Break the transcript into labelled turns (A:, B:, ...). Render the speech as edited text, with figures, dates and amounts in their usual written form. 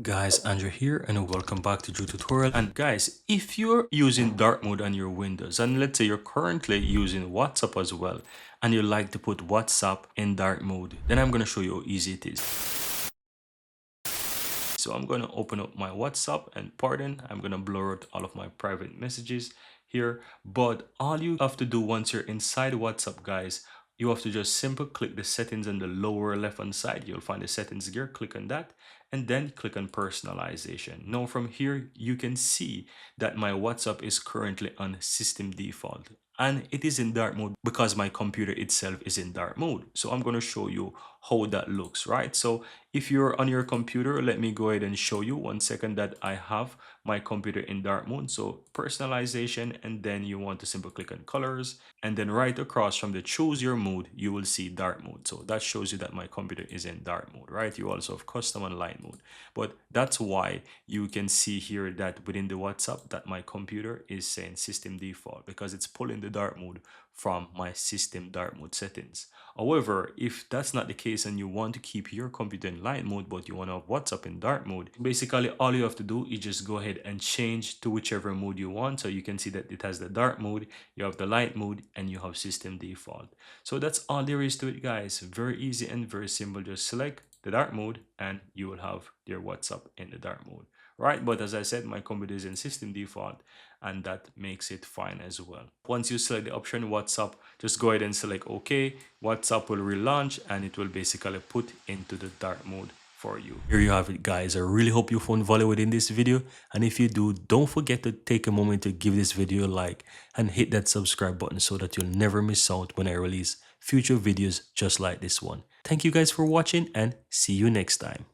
A: Guys, Andrew here and welcome back to Drew Tutorial. And guys, if you're using dark mode on your Windows and let's say you're currently using WhatsApp as well and you like to put WhatsApp in dark mode, then I'm going to show you how easy it is. So I'm going to open up my WhatsApp and pardon, I'm going to blur out all of my private messages here. But all you have to do once you're inside WhatsApp, guys, you have to just simply click the settings on the lower left hand side. You'll find the settings gear, click on that and then click on personalization. Now from here, you can see that my WhatsApp is currently on system default and it is in dark mode because my computer itself is in dark mode. So I'm going to show you how that looks, right? So if you're on your computer, let me go ahead and show you 1 second that I have my computer in dark mode. So personalization, and then you want to simply click on colors, and then right across from the choose your mode, you will see dark mode. So that shows you that my computer is in dark mode, right? You also have custom and light mode, but that's why you can see here that within the WhatsApp that my computer is saying system default because it's pulling the dark mode from my system dark mode settings. However, if that's not the case and you want to keep your computer in light mode but you want to have WhatsApp in dark mode, basically all you have to do is just go ahead and change to whichever mode you want. So you can see that it has the dark mode, you have the light mode, and you have system default. So that's all there is to it, guys. Very easy and very simple. Just select the dark mode and you will have your WhatsApp in the dark mode, right? But as I said, my computer is in system default and that makes it fine as well. Once you select the option WhatsApp, just go ahead and select OK. WhatsApp will relaunch and it will basically put into the dark mode for you. Here you have it, guys. I really hope you found value within this video, and if you do, don't forget to take a moment to give this video a like and hit that subscribe button so that you'll never miss out when I release future videos just like this one. Thank you guys for watching and see you next time.